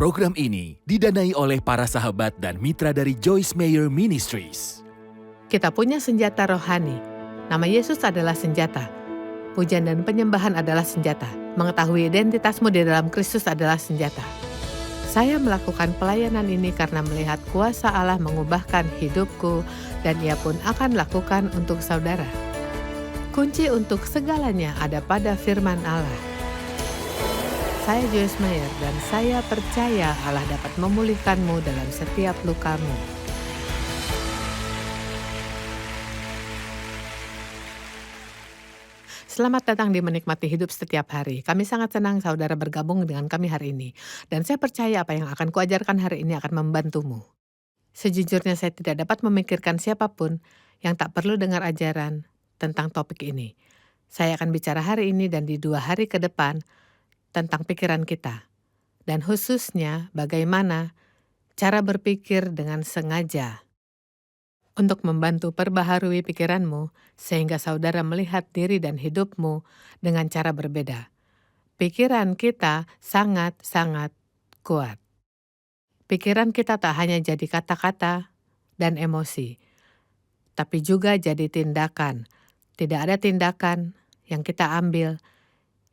Program ini didanai oleh para sahabat dan mitra dari Joyce Meyer Ministries. Kita punya senjata rohani. Nama Yesus adalah senjata. Pujian dan penyembahan adalah senjata. Mengetahui identitasmu di dalam Kristus adalah senjata. Saya melakukan pelayanan ini karena melihat kuasa Allah mengubahkan hidupku dan Ia pun akan lakukan untuk saudara. Kunci untuk segalanya ada pada firman Allah. Saya Joyce Meyer dan saya percaya Allah dapat memulihkanmu dalam setiap lukamu. Selamat datang di Menikmati Hidup Setiap Hari. Kami sangat senang saudara bergabung dengan kami hari ini. Dan saya percaya apa yang akan kuajarkan hari ini akan membantumu. Sejujurnya saya tidak dapat memikirkan siapapun yang tak perlu dengar ajaran tentang topik ini. Saya akan bicara hari ini dan di 2 hari ke depan tentang pikiran kita. Dan khususnya bagaimana cara berpikir dengan sengaja. Untuk membantu perbaharui pikiranmu, sehingga saudara melihat diri dan hidupmu dengan cara berbeda. Pikiran kita sangat-sangat kuat. Pikiran kita tak hanya jadi kata-kata dan emosi, tapi juga jadi tindakan. Tidak ada tindakan yang kita ambil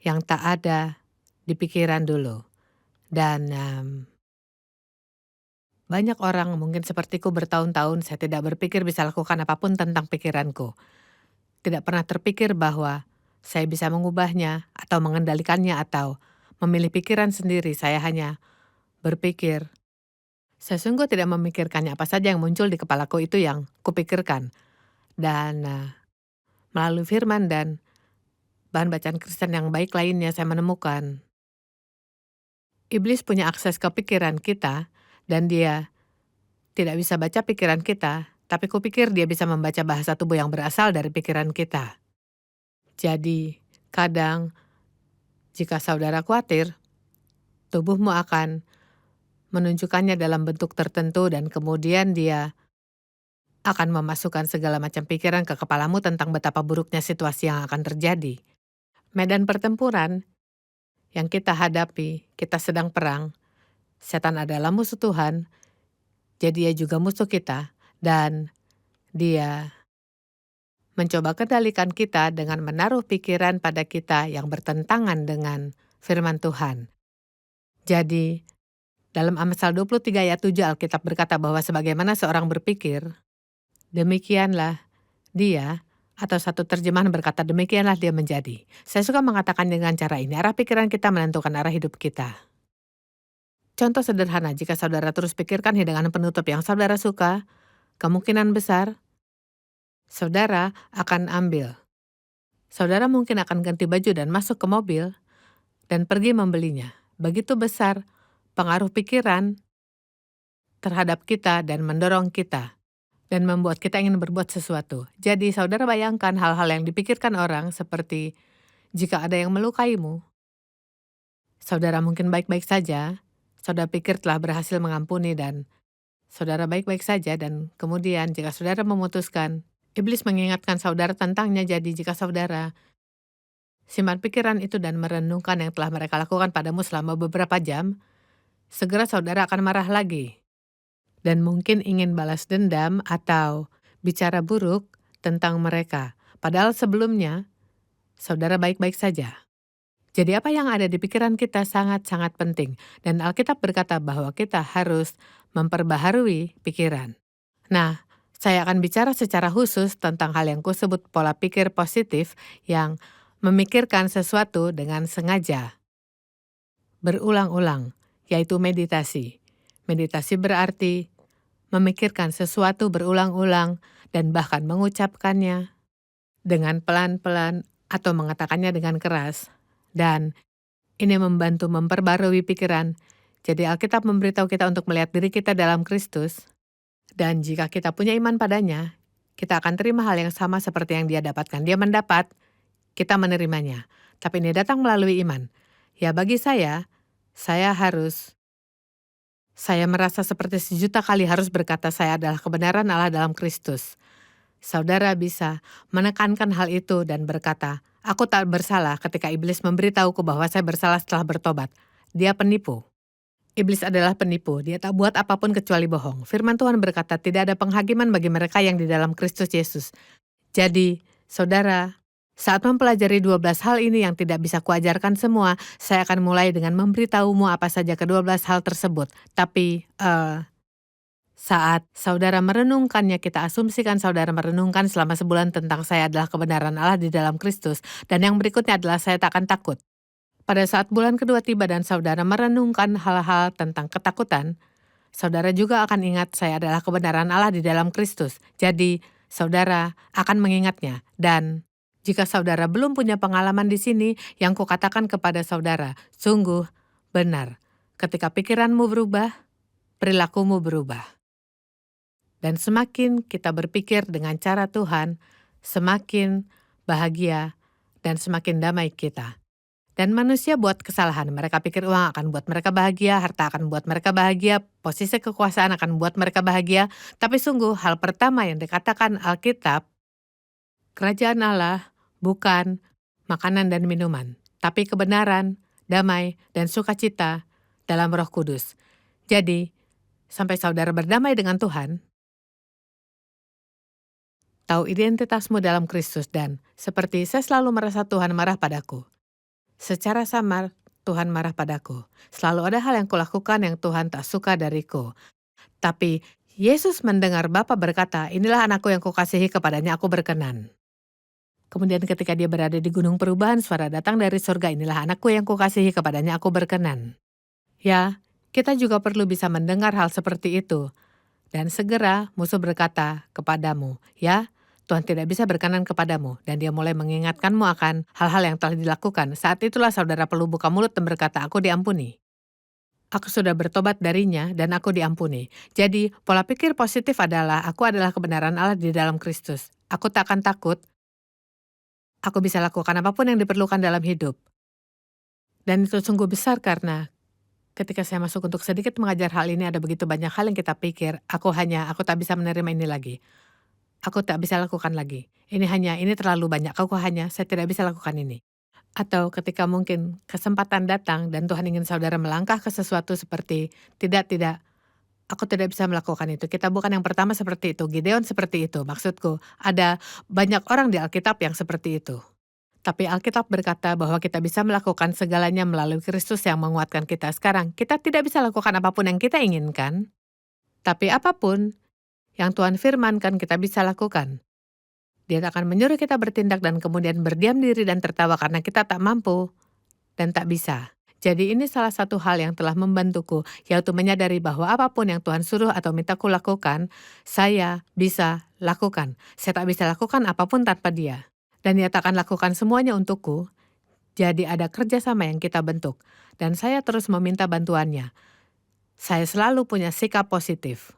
yang tak ada di pikiran dulu. Dan banyak orang mungkin sepertiku bertahun-tahun saya tidak berpikir bisa lakukan apapun tentang pikiranku. Tidak pernah terpikir bahwa saya bisa mengubahnya atau mengendalikannya atau memilih pikiran sendiri. Saya hanya berpikir. Saya sungguh tidak memikirkannya apa saja yang muncul di kepalaku itu yang kupikirkan. Dan melalui firman dan bahan bacaan Kristen yang baik lainnya saya menemukan iblis punya akses ke pikiran kita dan dia tidak bisa baca pikiran kita, tapi kupikir dia bisa membaca bahasa tubuh yang berasal dari pikiran kita. Jadi, kadang jika saudara khawatir, tubuhmu akan menunjukkannya dalam bentuk tertentu dan kemudian dia akan memasukkan segala macam pikiran ke kepalamu tentang betapa buruknya situasi yang akan terjadi. Medan pertempuran yang kita hadapi, kita sedang perang. Setan adalah musuh Tuhan, jadi dia juga musuh kita, dan dia mencoba kendalikan kita dengan menaruh pikiran pada kita yang bertentangan dengan firman Tuhan. Jadi, dalam Amsal 23 ayat 7 Alkitab berkata bahwa sebagaimana seorang berpikir, demikianlah dia, atau satu terjemahan berkata demikianlah dia menjadi. Saya suka mengatakan dengan cara ini, arah pikiran kita menentukan arah hidup kita. Contoh sederhana, jika saudara terus pikirkan hidangan penutup yang saudara suka, kemungkinan besar saudara akan ambil. Saudara mungkin akan ganti baju dan masuk ke mobil dan pergi membelinya. Begitu besar pengaruh pikiran terhadap kita dan mendorong kita dan membuat kita ingin berbuat sesuatu. Jadi saudara bayangkan hal-hal yang dipikirkan orang seperti jika ada yang melukaimu, saudara mungkin baik-baik saja, saudara pikir telah berhasil mengampuni dan saudara baik-baik saja dan kemudian jika saudara memutuskan, iblis mengingatkan saudara tentangnya. Jadi jika saudara simpan pikiran itu dan merenungkan yang telah mereka lakukan padamu selama beberapa jam, segera saudara akan marah lagi. Dan mungkin ingin balas dendam atau bicara buruk tentang mereka. Padahal sebelumnya, saudara baik-baik saja. Jadi apa yang ada di pikiran kita sangat-sangat penting. Dan Alkitab berkata bahwa kita harus memperbaharui pikiran. Nah, saya akan bicara secara khusus tentang hal yang kusebut pola pikir positif yang memikirkan sesuatu dengan sengaja. Berulang-ulang, yaitu meditasi. Meditasi berarti memikirkan sesuatu berulang-ulang dan bahkan mengucapkannya dengan pelan-pelan atau mengatakannya dengan keras. Dan ini membantu memperbarui pikiran. Jadi Alkitab memberitahu kita untuk melihat diri kita dalam Kristus. Dan jika kita punya iman padanya, kita akan terima hal yang sama seperti yang dia dapatkan. Dia mendapat, kita menerimanya. Tapi ini datang melalui iman. Ya bagi saya merasa seperti 1.000.000 kali harus berkata saya adalah kebenaran Allah dalam Kristus. Saudara bisa menekankan hal itu dan berkata, aku tak bersalah ketika iblis memberitahuku bahwa saya bersalah setelah bertobat. Dia penipu. Iblis adalah penipu, dia tak buat apapun kecuali bohong. Firman Tuhan berkata tidak ada penghakiman bagi mereka yang di dalam Kristus Yesus. Jadi, saudara, saat mempelajari 12 hal ini yang tidak bisa kuajarkan semua, saya akan mulai dengan memberitahumu apa saja ke-12 hal tersebut. Tapi, saat saudara merenungkannya, kita asumsikan saudara merenungkan selama sebulan tentang saya adalah kebenaran Allah di dalam Kristus, dan yang berikutnya adalah saya tak akan takut. Pada saat bulan kedua tiba dan saudara merenungkan hal-hal tentang ketakutan, saudara juga akan ingat saya adalah kebenaran Allah di dalam Kristus. Jadi, saudara akan mengingatnya. Dan jika saudara belum punya pengalaman di sini, yang kukatakan kepada saudara, sungguh benar. Ketika pikiranmu berubah, perilakumu berubah. Dan semakin kita berpikir dengan cara Tuhan, semakin bahagia dan semakin damai kita. Dan manusia buat kesalahan, mereka pikir uang akan buat mereka bahagia, harta akan buat mereka bahagia, posisi kekuasaan akan buat mereka bahagia. Tapi sungguh hal pertama yang dikatakan Alkitab, kerajaan Allah bukan makanan dan minuman, tapi kebenaran, damai, dan sukacita dalam Roh Kudus. Jadi, sampai saudara berdamai dengan Tuhan, tahu identitasmu dalam Kristus, dan seperti saya selalu merasa Tuhan marah padaku. Secara samar, Tuhan marah padaku. Selalu ada hal yang kulakukan yang Tuhan tak suka dariku. Tapi Yesus mendengar Bapa berkata, inilah anakku yang kukasihi, kepadanya aku berkenan. Kemudian ketika dia berada di gunung perubahan, suara datang dari surga, inilah anakku yang kukasihi, kepadanya aku berkenan. Ya, kita juga perlu bisa mendengar hal seperti itu. Dan segera musuh berkata kepadamu, ya, Tuhan tidak bisa berkenan kepadamu, dan dia mulai mengingatkanmu akan hal-hal yang telah dilakukan. Saat itulah saudara perlu buka mulut dan berkata, aku diampuni. Aku sudah bertobat darinya, dan aku diampuni. Jadi, pola pikir positif adalah, aku adalah kebenaran Allah di dalam Kristus. Aku tak akan takut. Aku bisa lakukan apapun yang diperlukan dalam hidup. Dan itu sungguh besar karena ketika saya masuk untuk sedikit mengajar hal ini, ada begitu banyak hal yang kita pikir, aku tak bisa menerima ini lagi. Aku tak bisa lakukan lagi. Ini terlalu banyak. Saya tidak bisa lakukan ini. Atau ketika mungkin kesempatan datang dan Tuhan ingin saudara melangkah ke sesuatu seperti, tidak, aku tidak bisa melakukan itu. Kita bukan yang pertama seperti itu. Gideon seperti itu. Maksudku, ada banyak orang di Alkitab yang seperti itu. Tapi Alkitab berkata bahwa kita bisa melakukan segalanya melalui Kristus yang menguatkan kita. Sekarang, kita tidak bisa lakukan apapun yang kita inginkan. Tapi apapun yang Tuhan firmankan kita bisa lakukan. Dia akan menyuruh kita bertindak dan kemudian berdiam diri dan tertawa karena kita tak mampu dan tak bisa. Jadi ini salah satu hal yang telah membantuku, yaitu menyadari bahwa apapun yang Tuhan suruh atau mintaku lakukan, saya bisa lakukan. Saya tak bisa lakukan apapun tanpa Dia. Dan Dia tak akan lakukan semuanya untukku. Jadi ada kerjasama yang kita bentuk. Dan saya terus meminta bantuannya. Saya selalu punya sikap positif.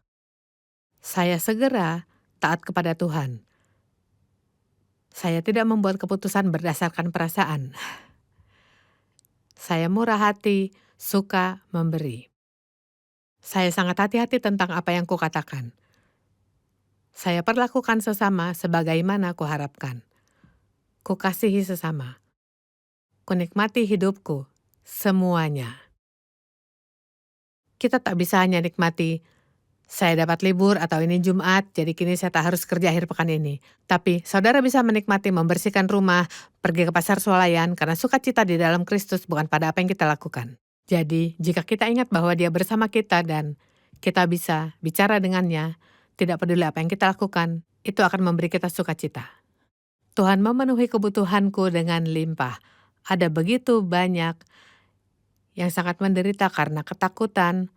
Saya segera taat kepada Tuhan. Saya tidak membuat keputusan berdasarkan perasaan. Saya murah hati, suka memberi. Saya sangat hati-hati tentang apa yang kukatakan. Saya perlakukan sesama sebagaimana kuharapkan. Kukasihi sesama. Kunikmati hidupku, semuanya. Kita tak bisa hanya nikmati, saya dapat libur atau ini Jumat, jadi kini saya tak harus kerja akhir pekan ini. Tapi saudara bisa menikmati membersihkan rumah, pergi ke pasar swalayan, karena sukacita di dalam Kristus bukan pada apa yang kita lakukan. Jadi, jika kita ingat bahwa Dia bersama kita dan kita bisa bicara dengannya, tidak peduli apa yang kita lakukan, itu akan memberi kita sukacita. Tuhan memenuhi kebutuhanku dengan limpah. Ada begitu banyak yang sangat menderita karena ketakutan,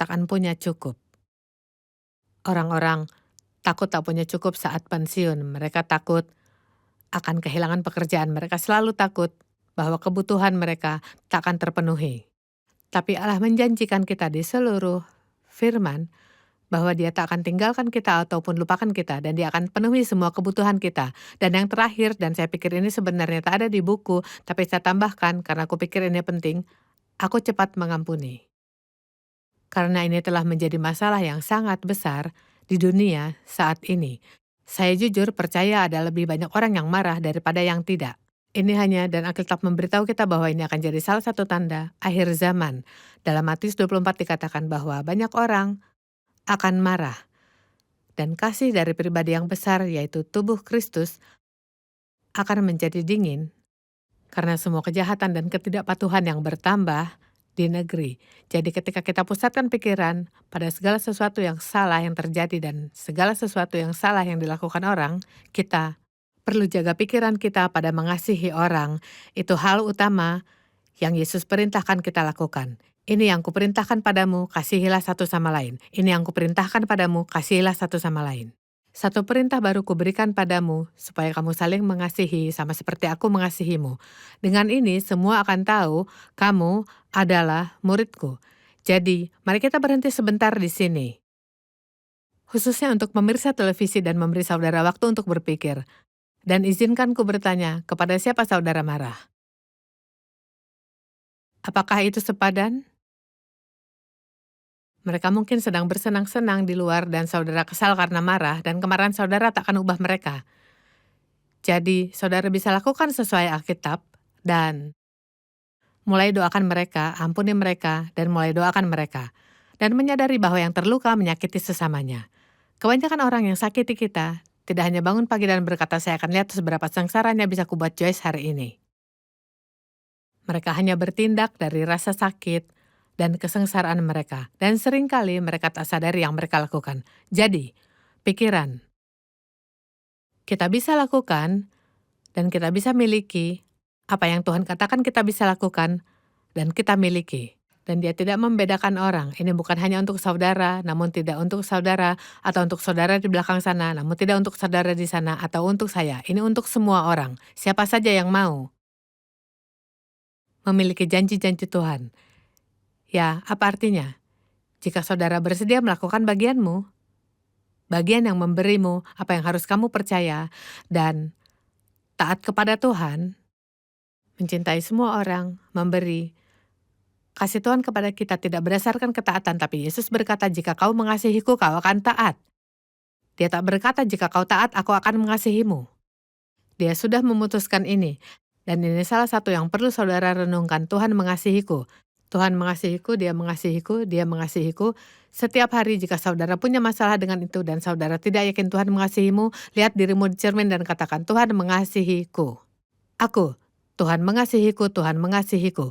takkan punya cukup. Orang-orang takut tak punya cukup saat pensiun. Mereka takut akan kehilangan pekerjaan. Mereka selalu takut bahwa kebutuhan mereka tak akan terpenuhi. Tapi Allah menjanjikan kita di seluruh firman bahwa Dia tak akan tinggalkan kita ataupun lupakan kita, dan Dia akan penuhi semua kebutuhan kita. Dan yang terakhir, dan saya pikir ini sebenarnya tak ada di buku, tapi saya tambahkan karena aku pikir ini penting, aku cepat mengampuni. Karena ini telah menjadi masalah yang sangat besar di dunia saat ini. Saya jujur percaya ada lebih banyak orang yang marah daripada yang tidak. Ini hanya dan Alkitab memberitahu kita bahwa ini akan jadi salah satu tanda akhir zaman. Dalam Matius 24 dikatakan bahwa banyak orang akan marah. Dan kasih dari pribadi yang besar, yaitu tubuh Kristus, akan menjadi dingin karena semua kejahatan dan ketidakpatuhan yang bertambah di negeri. Jadi ketika kita pusatkan pikiran pada segala sesuatu yang salah yang terjadi dan segala sesuatu yang salah yang dilakukan orang, kita perlu jaga pikiran kita pada mengasihi orang. Itu hal utama yang Yesus perintahkan kita lakukan. Ini yang kuperintahkan padamu, kasihilah satu sama lain. Ini yang kuperintahkan padamu, kasihilah satu sama lain. Satu perintah baru kuberikan padamu, supaya kamu saling mengasihi sama seperti aku mengasihimu. Dengan ini semua akan tahu kamu adalah muridku. Jadi, mari kita berhenti sebentar di sini. Khususnya untuk pemirsa televisi dan memberi saudara waktu untuk berpikir. Dan izinkan ku bertanya, kepada siapa saudara marah? Apakah itu sepadan? Mereka mungkin sedang bersenang-senang di luar dan saudara kesal karena marah dan kemarahan saudara tak akan ubah mereka. Jadi, saudara bisa lakukan sesuai Alkitab dan mulai doakan mereka, ampuni mereka, dan mulai doakan mereka. Dan menyadari bahwa yang terluka menyakiti sesamanya. Kebanyakan orang yang sakiti kita tidak hanya bangun pagi dan berkata, saya akan lihat seberapa sengsaranya bisa kubuat Joyce hari ini. Mereka hanya bertindak dari rasa sakit dan kesengsaraan mereka. Dan seringkali mereka tak sadari yang mereka lakukan. Jadi, pikiran. Kita bisa lakukan dan kita bisa miliki apa yang Tuhan katakan kita bisa lakukan dan kita miliki. Dan dia tidak membedakan orang. Ini bukan hanya untuk saudara, namun tidak untuk saudara, atau untuk saudara di belakang sana, namun tidak untuk saudara di sana, atau untuk saya. Ini untuk semua orang. Siapa saja yang mau memiliki janji-janji Tuhan. Ya, apa artinya? Jika saudara bersedia melakukan bagianmu, bagian yang memberimu apa yang harus kamu percaya, dan taat kepada Tuhan, mencintai semua orang, memberi, kasih Tuhan kepada kita tidak berdasarkan ketaatan, tapi Yesus berkata, jika kau mengasihiku, kau akan taat. Dia tak berkata, jika kau taat, aku akan mengasihimu. Dia sudah memutuskan ini, dan ini salah satu yang perlu saudara renungkan, Tuhan mengasihiku. Tuhan mengasihiku, dia mengasihiku, dia mengasihiku. Setiap hari jika saudara punya masalah dengan itu dan saudara tidak yakin Tuhan mengasihimu, lihat dirimu di cermin dan katakan, Tuhan mengasihiku. Aku, Tuhan mengasihiku, Tuhan mengasihiku.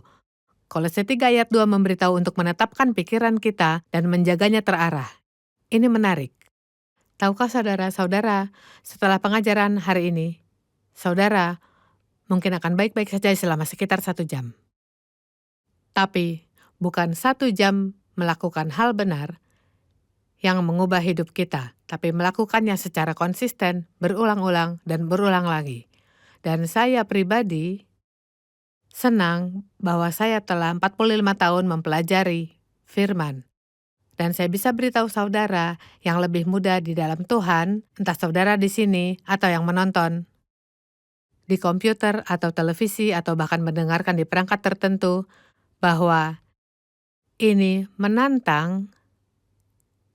Kolose 3 ayat 2 memberitahu untuk menetapkan pikiran kita dan menjaganya terarah. Ini menarik. Tahukah saudara-saudara, setelah pengajaran hari ini, saudara mungkin akan baik-baik saja selama sekitar 1 jam. Tapi, bukan 1 jam melakukan hal benar yang mengubah hidup kita, tapi melakukannya secara konsisten, berulang-ulang, dan berulang lagi. Dan saya pribadi senang bahwa saya telah 45 tahun mempelajari firman. Dan saya bisa beritahu saudara yang lebih muda di dalam Tuhan, entah saudara di sini atau yang menonton di komputer atau televisi atau bahkan mendengarkan di perangkat tertentu, bahwa ini menantang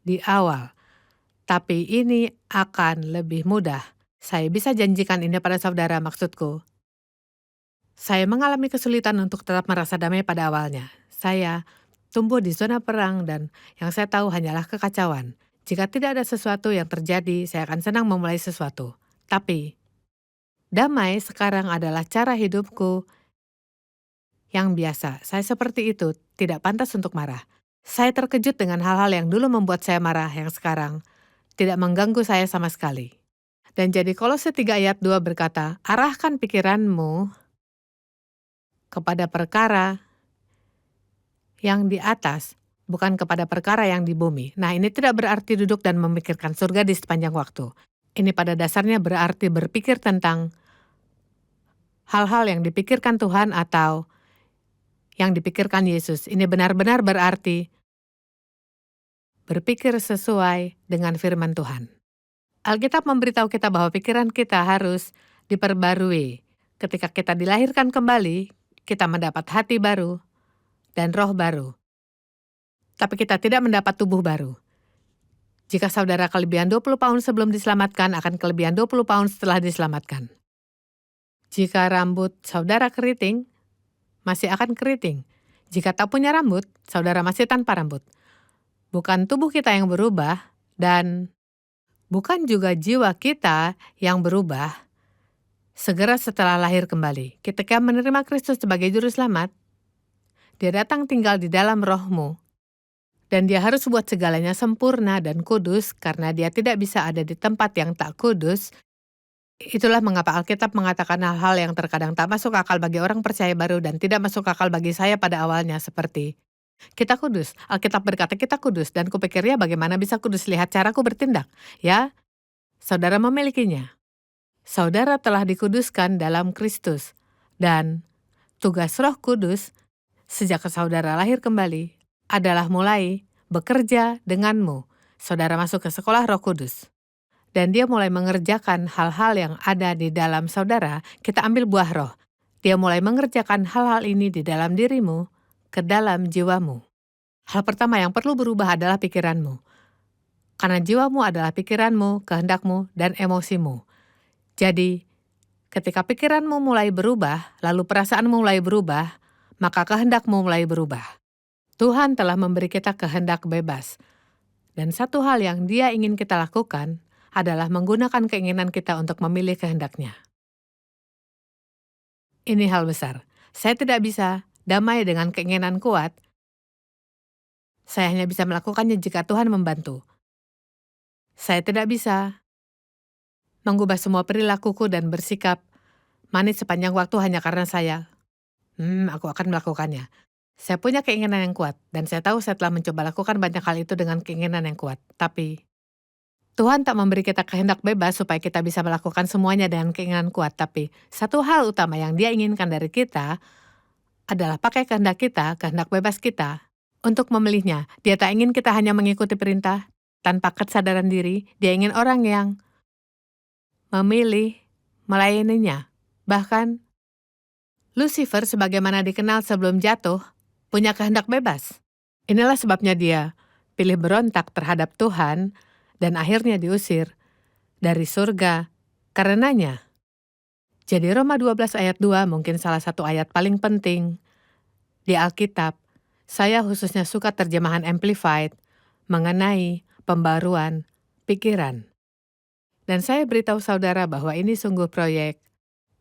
di awal, tapi ini akan lebih mudah. Saya bisa janjikan ini pada saudara, maksudku. Saya mengalami kesulitan untuk tetap merasa damai pada awalnya. Saya tumbuh di zona perang dan yang saya tahu hanyalah kekacauan. Jika tidak ada sesuatu yang terjadi, saya akan senang memulai sesuatu. Tapi, damai sekarang adalah cara hidupku yang biasa. Saya seperti itu, tidak pantas untuk marah. Saya terkejut dengan hal-hal yang dulu membuat saya marah yang sekarang tidak mengganggu saya sama sekali. Dan jadi Kolose 3 ayat 2 berkata, arahkan pikiranmu kepada perkara yang di atas, bukan kepada perkara yang di bumi. Nah, ini tidak berarti duduk dan memikirkan surga di sepanjang waktu. Ini pada dasarnya berarti berpikir tentang hal-hal yang dipikirkan Tuhan atau yang dipikirkan Yesus. Ini benar-benar berarti berpikir sesuai dengan firman Tuhan. Alkitab memberitahu kita bahwa pikiran kita harus diperbarui. Ketika kita dilahirkan kembali, kita mendapat hati baru dan roh baru. Tapi kita tidak mendapat tubuh baru. Jika saudara kelebihan 20 pound sebelum diselamatkan, akan kelebihan 20 pound setelah diselamatkan. Jika rambut saudara keriting, masih akan keriting. Jika tak punya rambut, saudara masih tanpa rambut. Bukan tubuh kita yang berubah, dan bukan juga jiwa kita yang berubah segera setelah lahir kembali. Ketika menerima Kristus sebagai juru selamat, Dia datang tinggal di dalam rohmu. Dan Dia harus buat segalanya sempurna dan kudus karena Dia tidak bisa ada di tempat yang tak kudus. Itulah mengapa Alkitab mengatakan hal-hal yang terkadang tak masuk akal bagi orang percaya baru dan tidak masuk akal bagi saya pada awalnya, seperti kita kudus. Alkitab berkata kita kudus, dan kupikir ya bagaimana bisa kudus, lihat caraku bertindak. Ya, saudara memilikinya. Saudara telah dikuduskan dalam Kristus. Dan tugas Roh Kudus sejak saudara lahir kembali adalah mulai bekerja denganmu. Saudara masuk ke sekolah Roh Kudus. Dan Dia mulai mengerjakan hal-hal yang ada di dalam saudara. Kita ambil buah roh. Dia mulai mengerjakan hal-hal ini di dalam dirimu, ke dalam jiwamu. Hal pertama yang perlu berubah adalah pikiranmu. Karena jiwamu adalah pikiranmu, kehendakmu, dan emosimu. Jadi, ketika pikiranmu mulai berubah, lalu perasaanmu mulai berubah, maka kehendakmu mulai berubah. Tuhan telah memberi kita kehendak bebas. Dan satu hal yang Dia ingin kita lakukan adalah menggunakan keinginan kita untuk memilih kehendak-Nya. Ini hal besar. Saya tidak bisa damai dengan keinginan kuat. Saya hanya bisa melakukannya jika Tuhan membantu. Saya tidak bisa mengubah semua perilakuku dan bersikap manis sepanjang waktu hanya karena aku akan melakukannya. Saya punya keinginan yang kuat, dan saya tahu saya telah mencoba lakukan banyak hal itu dengan keinginan yang kuat. Tapi Tuhan tak memberi kita kehendak bebas supaya kita bisa melakukan semuanya dengan keinginan kuat. Tapi satu hal utama yang Dia inginkan dari kita adalah pakai kehendak kita, kehendak bebas kita, untuk memilihnya. Dia tak ingin kita hanya mengikuti perintah tanpa kesadaran diri. Dia ingin orang yang memilih melayaninya. Bahkan Lucifer, sebagaimana dikenal sebelum jatuh, punya kehendak bebas. Inilah sebabnya dia pilih berontak terhadap Tuhan dan akhirnya diusir dari surga karenanya. Jadi Roma 12 ayat 2 mungkin salah satu ayat paling penting di Alkitab. Saya khususnya suka terjemahan Amplified mengenai pembaruan pikiran. Dan saya beritahu saudara bahwa ini sungguh proyek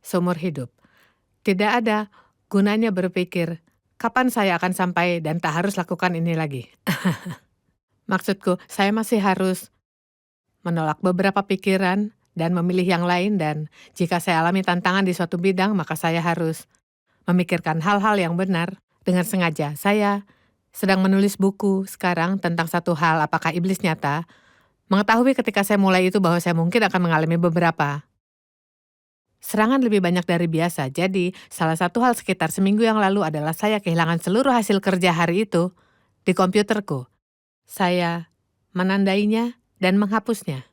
seumur hidup. Tidak ada gunanya berpikir, kapan saya akan sampai dan tak harus lakukan ini lagi. Maksudku, saya masih harus menolak beberapa pikiran dan memilih yang lain, dan jika saya alami tantangan di suatu bidang, maka saya harus memikirkan hal-hal yang benar dengan sengaja. Saya sedang menulis buku sekarang tentang satu hal, apakah iblis nyata. Mengetahui ketika saya mulai itu bahwa saya mungkin akan mengalami beberapa serangan lebih banyak dari biasa. Jadi, salah satu hal sekitar seminggu yang lalu adalah saya kehilangan seluruh hasil kerja hari itu di komputerku. Saya menandainya dan menghapusnya.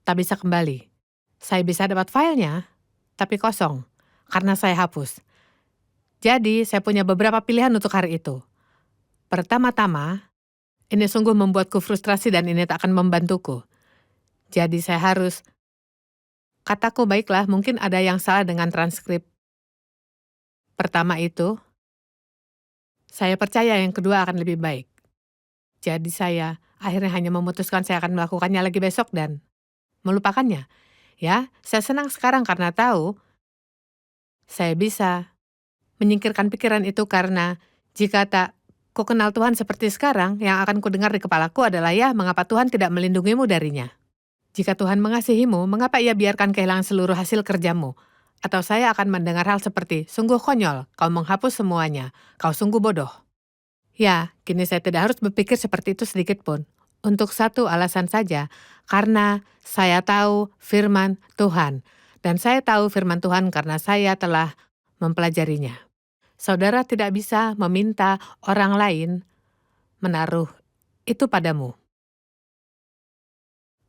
Tak bisa kembali. Saya bisa dapat filenya, tapi kosong, karena saya hapus. Jadi, saya punya beberapa pilihan untuk hari itu. Pertama-tama, ini sungguh membuatku frustrasi dan ini tak akan membantuku. Jadi, saya harus kataku, baiklah, mungkin ada yang salah dengan transkrip pertama itu. Saya percaya yang kedua akan lebih baik. Jadi saya akhirnya hanya memutuskan saya akan melakukannya lagi besok dan melupakannya. Ya, saya senang sekarang karena tahu saya bisa menyingkirkan pikiran itu, karena jika tak ku kenal Tuhan seperti sekarang, yang akan ku dengar di kepalaku adalah, ya, mengapa Tuhan tidak melindungimu darinya? Jika Tuhan mengasihimu, mengapa Ia biarkan kehilangan seluruh hasil kerjamu? Atau saya akan mendengar hal seperti, sungguh konyol, kau menghapus semuanya, kau sungguh bodoh. Ya, kini saya tidak harus berpikir seperti itu sedikit pun. Untuk satu alasan saja, karena saya tahu firman Tuhan. Dan saya tahu firman Tuhan karena saya telah mempelajarinya. Saudara tidak bisa meminta orang lain menaruh itu padamu.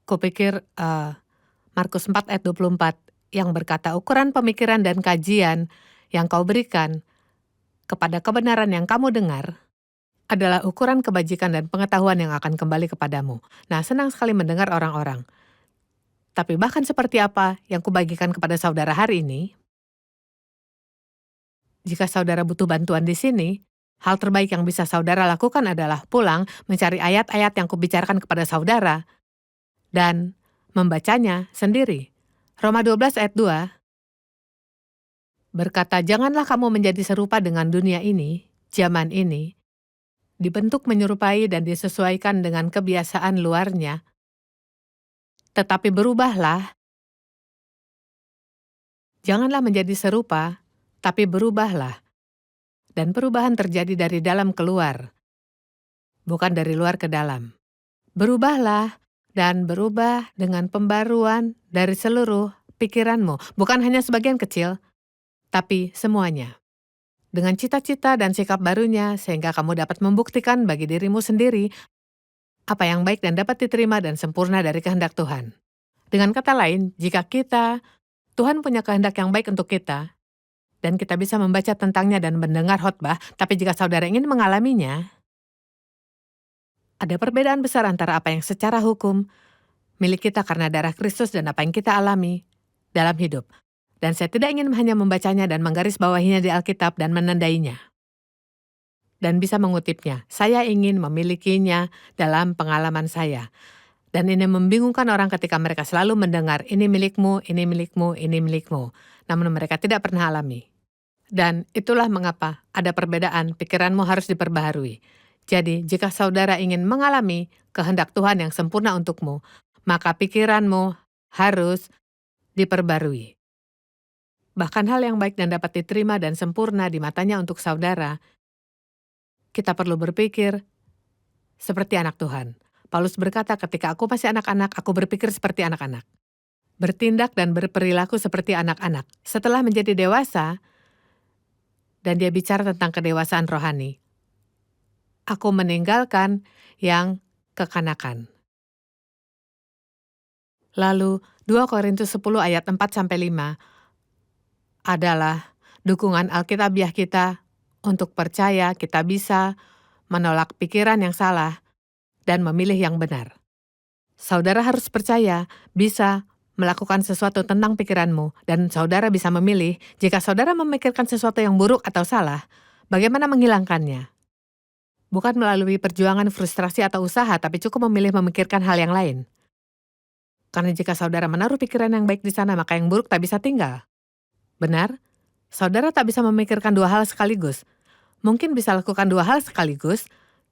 Kupikir Markus 4 ayat 24 yang berkata, ukuran pemikiran dan kajian yang kau berikan kepada kebenaran yang kamu dengar adalah ukuran kebajikan dan pengetahuan yang akan kembali kepadamu. Nah, senang sekali mendengar orang-orang Tapi bahkan seperti apa yang kubagikan kepada saudara hari ini, jika saudara butuh bantuan di sini, hal terbaik yang bisa saudara lakukan adalah pulang mencari ayat-ayat yang kubicarakan kepada saudara dan membacanya sendiri. Roma 12 ayat 2 berkata, "Janganlah kamu menjadi serupa dengan dunia ini, zaman ini, dibentuk menyerupai dan disesuaikan dengan kebiasaan luarnya, tetapi berubahlah, janganlah menjadi serupa, tapi berubahlah." Dan perubahan terjadi dari dalam keluar, bukan dari luar ke dalam. Berubahlah dan berubah dengan pembaruan dari seluruh pikiranmu, bukan hanya sebagian kecil, tapi semuanya. Dengan cita-cita dan sikap barunya, sehingga kamu dapat membuktikan bagi dirimu sendiri apa yang baik dan dapat diterima dan sempurna dari kehendak Tuhan. Dengan kata lain, jika Tuhan punya kehendak yang baik untuk kita, dan kita bisa membaca tentangnya dan mendengar khotbah, tapi jika saudara ingin mengalaminya, ada perbedaan besar antara apa yang secara hukum milik kita karena darah Kristus dan apa yang kita alami dalam hidup. Dan saya tidak ingin hanya membacanya dan menggarisbawahinya di Alkitab dan menandainya. Dan bisa mengutipnya. Saya ingin memilikinya dalam pengalaman saya. Dan ini membingungkan orang ketika mereka selalu mendengar, ini milikmu, ini milikmu, ini milikmu. Namun mereka tidak pernah alami. Dan itulah mengapa ada perbedaan, pikiranmu harus diperbaharui. Jadi, jika saudara ingin mengalami kehendak Tuhan yang sempurna untukmu, maka pikiranmu harus diperbarui. Bahkan hal yang baik dan dapat diterima dan sempurna di matanya untuk saudara, kita perlu berpikir seperti anak Tuhan. Paulus berkata, ketika aku masih anak-anak, aku berpikir seperti anak-anak. Bertindak dan berperilaku seperti anak-anak. Setelah menjadi dewasa, dan dia bicara tentang kedewasaan rohani, aku meninggalkan yang kekanakan. Lalu 2 Korintus 10 ayat 4-5 adalah dukungan alkitabiah kita untuk percaya kita bisa menolak pikiran yang salah dan memilih yang benar. Saudara harus percaya bisa melakukan sesuatu tentang pikiranmu dan saudara bisa memilih jika saudara memikirkan sesuatu yang buruk atau salah, bagaimana menghilangkannya. Bukan melalui perjuangan, frustrasi, atau usaha, tapi cukup memilih memikirkan hal yang lain. Karena jika saudara menaruh pikiran yang baik di sana, maka yang buruk tak bisa tinggal. Benar? Saudara tak bisa memikirkan dua hal sekaligus. Mungkin bisa lakukan dua hal sekaligus,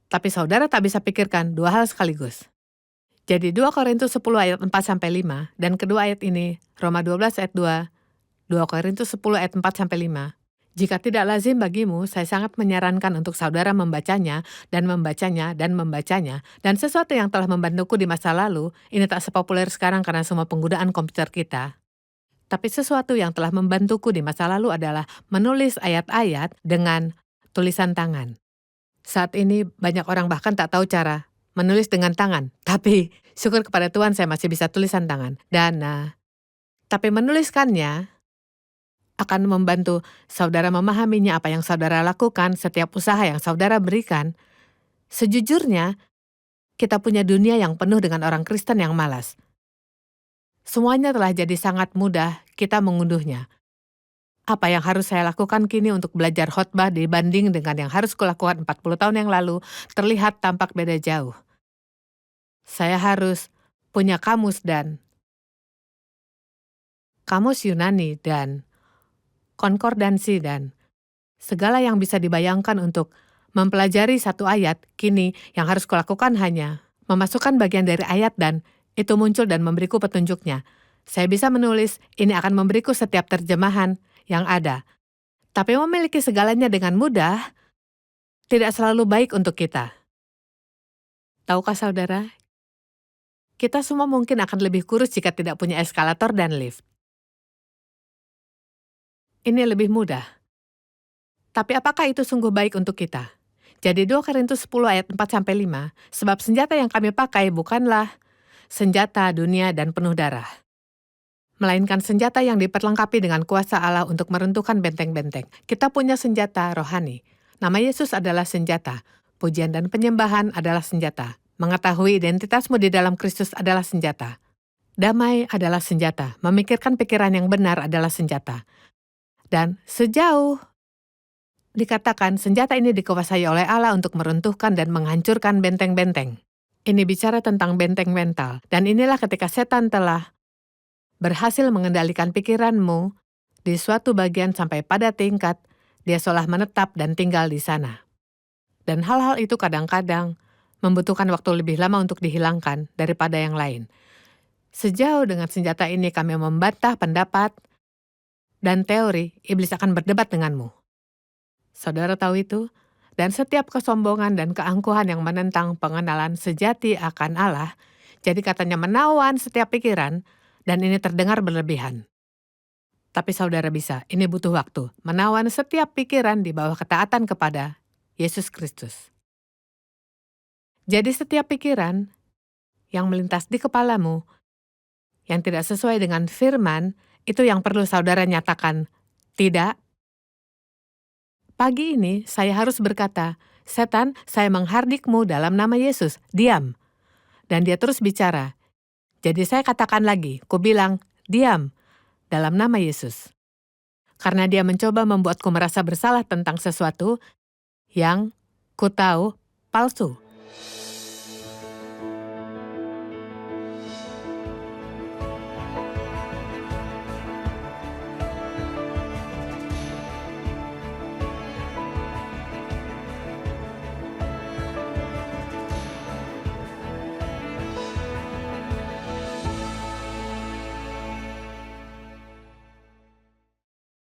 tapi saudara tak bisa pikirkan dua hal sekaligus. Jadi 2 Korintus 10 ayat 4-5, dan kedua ayat ini, Roma 12 ayat 2, 2 Korintus 10 ayat 4-5. Jika tidak lazim bagimu, saya sangat menyarankan untuk saudara membacanya, dan membacanya, dan membacanya, dan sesuatu yang telah membantuku di masa lalu, ini tak sepopuler sekarang karena semua penggunaan komputer kita. Tapi sesuatu yang telah membantuku di masa lalu adalah menulis ayat-ayat dengan tulisan tangan. Saat ini banyak orang bahkan tak tahu cara menulis dengan tangan. Tapi syukur kepada Tuhan saya masih bisa tulisan tangan. Dan tapi menuliskannya akan membantu saudara memahaminya apa yang saudara lakukan, setiap usaha yang saudara berikan. Sejujurnya, kita punya dunia yang penuh dengan orang Kristen yang malas. Semuanya telah jadi sangat mudah kita mengunduhnya. Apa yang harus saya lakukan kini untuk belajar khotbah dibanding dengan yang harus kulakukan 40 tahun yang lalu terlihat tampak beda jauh. Saya harus punya kamus Yunani dan konkordansi dan segala yang bisa dibayangkan untuk mempelajari satu ayat. Kini yang harus kulakukan hanya memasukkan bagian dari ayat dan itu muncul dan memberiku petunjuknya. Saya bisa menulis, ini akan memberiku setiap terjemahan yang ada. Tapi memiliki segalanya dengan mudah tidak selalu baik untuk kita. Tahukah saudara? Kita semua mungkin akan lebih kurus jika tidak punya eskalator dan lift. Ini lebih mudah. Tapi apakah itu sungguh baik untuk kita? Jadi 2 Korintus 10 ayat 4-5, sebab senjata yang kami pakai bukanlah senjata dunia dan penuh darah, melainkan senjata yang diperlengkapi dengan kuasa Allah untuk meruntuhkan benteng-benteng. Kita punya senjata rohani. Nama Yesus adalah senjata. Pujian dan penyembahan adalah senjata. Mengetahui identitasmu di dalam Kristus adalah senjata. Damai adalah senjata, memikirkan pikiran yang benar adalah senjata. Dan sejauh dikatakan senjata ini dikuasai oleh Allah untuk meruntuhkan dan menghancurkan benteng-benteng. Ini bicara tentang benteng mental, dan inilah ketika setan telah berhasil mengendalikan pikiranmu di suatu bagian sampai pada tingkat dia seolah menetap dan tinggal di sana. Dan hal-hal itu kadang-kadang membutuhkan waktu lebih lama untuk dihilangkan daripada yang lain. Sejauh dengan senjata ini kami membantah pendapat dan teori, iblis akan berdebat denganmu. Saudara tahu itu? Dan setiap kesombongan dan keangkuhan yang menentang pengenalan sejati akan Allah, jadi katanya menawan setiap pikiran, dan ini terdengar berlebihan. Tapi saudara bisa, ini butuh waktu, menawan setiap pikiran di bawah ketaatan kepada Yesus Kristus. Jadi setiap pikiran yang melintas di kepalamu, yang tidak sesuai dengan firman, itu yang perlu saudara nyatakan, tidak. Pagi ini saya harus berkata, setan, saya menghardikmu dalam nama Yesus, diam. Dan dia terus bicara. Jadi saya katakan lagi, ku bilang, diam, dalam nama Yesus. Karena dia mencoba membuatku merasa bersalah tentang sesuatu yang ku tahu palsu.